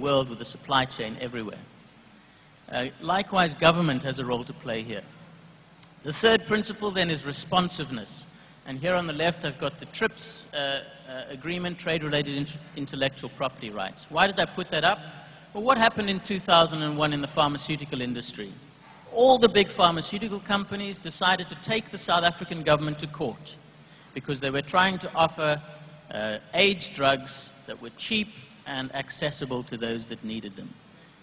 world with the supply chain everywhere. Likewise, government has a role to play here. The third principle then is responsiveness. And here on the left I've got the TRIPS agreement, trade-related intellectual property rights. Why did I put that up? Well, what happened in 2001 in the pharmaceutical industry? All the big pharmaceutical companies decided to take the South African government to court because they were trying to offer AIDS drugs that were cheap and accessible to those that needed them.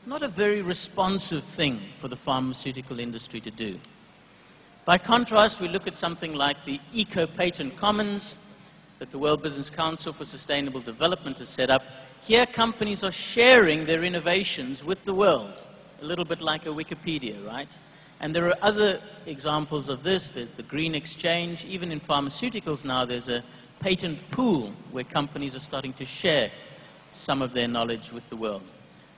Not a very responsive thing for the pharmaceutical industry to do. By contrast, we look at something like the Eko Patent Commons that the World Business Council for Sustainable Development has set up. Here, companies are sharing their innovations with the world, a little bit like a Wikipedia, right? And there are other examples of this. There's the Green Exchange. Even in pharmaceuticals now, there's a patent pool where companies are starting to share some of their knowledge with the world.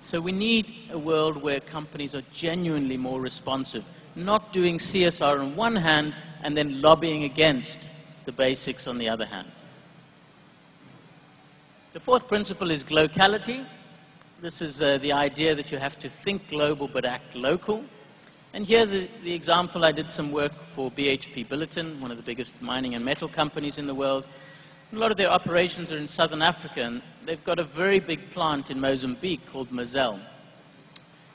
So we need a world where companies are genuinely more responsive, not doing CSR on one hand and then lobbying against the basics on the other hand. The fourth principle is glocality. This is the idea that you have to think global but act local. And here the example, I did some work for BHP Billiton, one of the biggest mining and metal companies in the world. A lot of their operations are in southern Africa, and they've got a very big plant in Mozambique called Mozelle.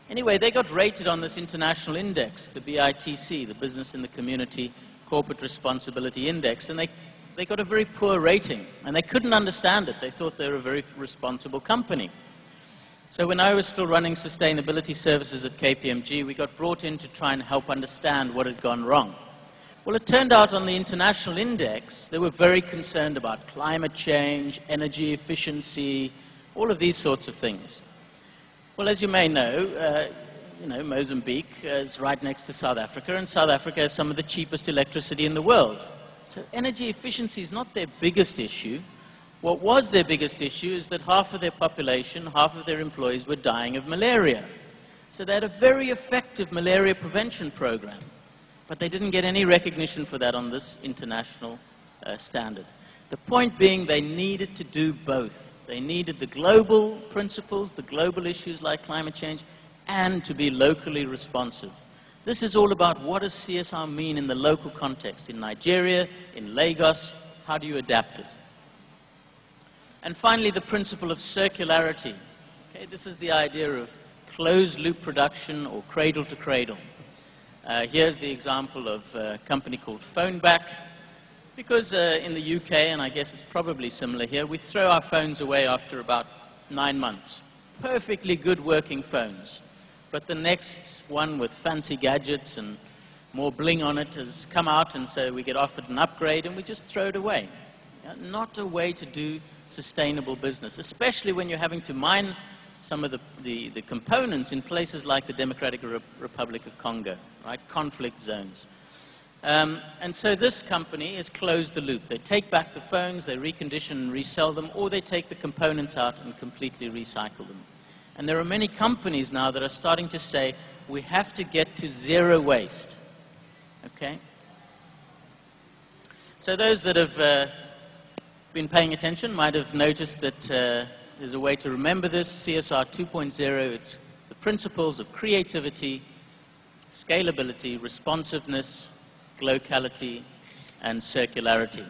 Anyway, they got rated on this international index, the BITC, the Business in the Community Corporate Responsibility Index, and they got a very poor rating, and they couldn't understand it. They thought they were a very responsible company. So when I was still running sustainability services at KPMG, we got brought in to try and help understand what had gone wrong. Well, it turned out on the international index, they were very concerned about climate change, energy efficiency, all of these sorts of things. Well, as you may know, Mozambique is right next to South Africa, and South Africa has some of the cheapest electricity in the world. So energy efficiency is not their biggest issue. What was their biggest issue is that half of their population, half of their employees were dying of malaria. So they had a very effective malaria prevention program. But they didn't get any recognition for that on this international standard. The point being, they needed to do both. They needed the global principles, the global issues like climate change, and to be locally responsive. This is all about what does CSR mean in the local context, in Nigeria, in Lagos, how do you adapt it? And finally, the principle of circularity. Okay, this is the idea of closed-loop production or cradle to cradle. Here's the example of a company called PhoneBack. Because in the UK, and I guess it's probably similar here, we throw our phones away after about 9 months. Perfectly good working phones. But the next one with fancy gadgets and more bling on it has come out, and so we get offered an upgrade and we just throw it away. Not a way to do sustainable business, especially when you're having to mine some of the components in places like the Democratic Republic of Congo, right? Conflict zones. And so this company has closed the loop. They take back the phones, they recondition and resell them, or they take the components out and completely recycle them. And there are many companies now that are starting to say, we have to get to zero waste. Okay? So those that have been paying attention might have noticed that there's a way to remember this, CSR 2.0. It's the principles of creativity, scalability, responsiveness, glocality, and circularity.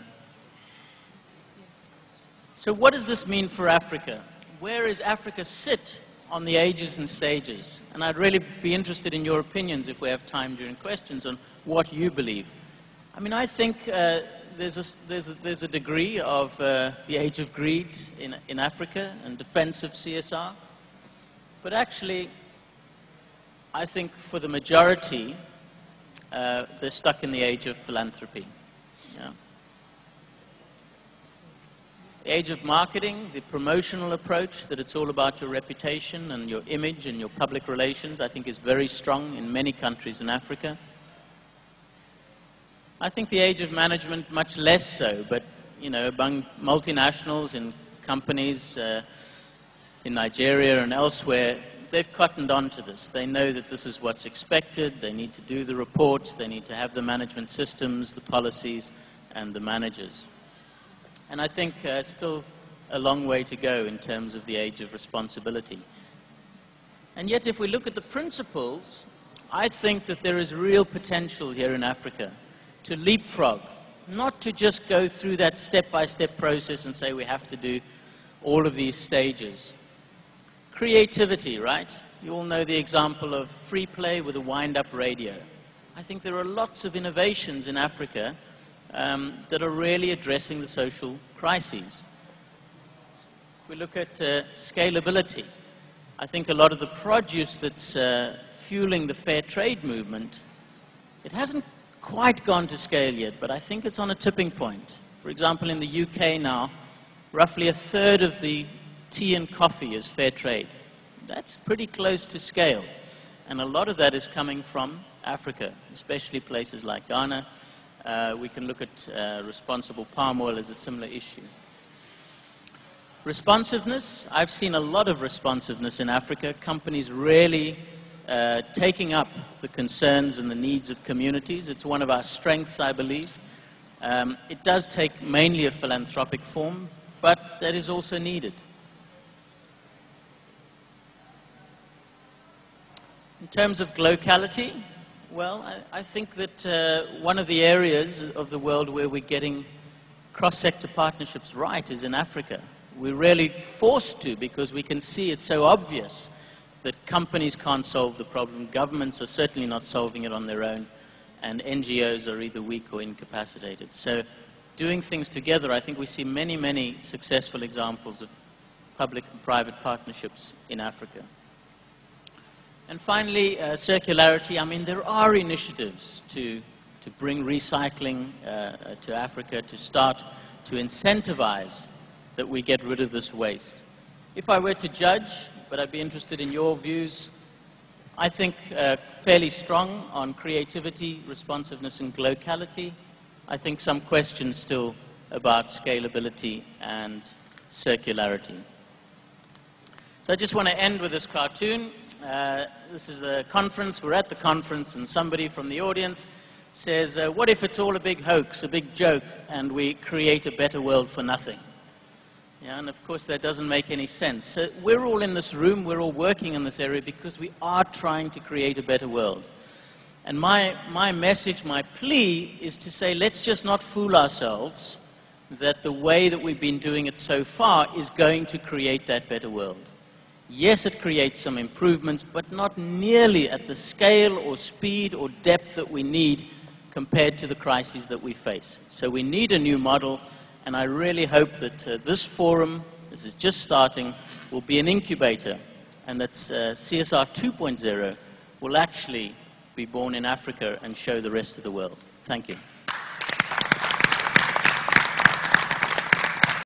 So what does this mean for Africa? Where does Africa sit on the ages and stages? And I'd really be interested in your opinions if we have time during questions on what you believe. I mean, I think there's a degree of the age of greed in Africa and defense of CSR. But actually, I think for the majority, they're stuck in the age of philanthropy. Yeah. The age of marketing, the promotional approach, that it's all about your reputation and your image and your public relations, I think is very strong in many countries in Africa. I think the age of management, much less so, but, among multinationals and companies in Nigeria and elsewhere, they've cottoned on to this. They know that this is what's expected. They need to do the reports. They need to have the management systems, the policies, and the managers. And I think still a long way to go in terms of the age of responsibility. And yet, if we look at the principles, I think that there is real potential here in Africa to leapfrog, not to just go through that step-by-step process and say we have to do all of these stages. Creativity, right? You all know the example of free play with a wind-up radio. I think there are lots of innovations in Africa that are really addressing the social crises. We look at scalability. I think a lot of the produce that's fueling the fair trade movement, it hasn't quite gone to scale yet, but I think it's on a tipping point. For example, in the UK now, roughly a third of the tea and coffee is fair trade. That's pretty close to scale. And a lot of that is coming from Africa, especially places like Ghana. We can look at responsible palm oil as a similar issue. Responsiveness, I've seen a lot of responsiveness in Africa, companies really taking up the concerns and the needs of communities. It's one of our strengths, I believe. It does take mainly a philanthropic form, but that is also needed. In terms of locality, well, I think that one of the areas of the world where we're getting cross-sector partnerships right is in Africa. We're really forced to, because we can see it's so obvious that companies can't solve the problem, governments are certainly not solving it on their own, and NGOs are either weak or incapacitated. So doing things together, I think we see many, many successful examples of public and private partnerships in Africa. And finally, circularity. I mean, there are initiatives to bring recycling to Africa, to start to incentivize that we get rid of this waste. If I were to judge, but I'd be interested in your views, I think fairly strong on creativity, responsiveness, and locality. I think some questions still about scalability and circularity. So I just want to end with this cartoon. This is a conference, we're at the conference, and somebody from the audience says, what if it's all a big hoax, a big joke, and we create a better world for nothing? Yeah, and of course that doesn't make any sense. So we're all in this room, we're all working in this area because we are trying to create a better world. And my message, my plea is to say, let's just not fool ourselves that the way that we've been doing it so far is going to create that better world. Yes, it creates some improvements, but not nearly at the scale or speed or depth that we need compared to the crises that we face. So we need a new model, and I really hope that this forum, this is just starting, will be an incubator, and that CSR 2.0 will actually be born in Africa and show the rest of the world. Thank you.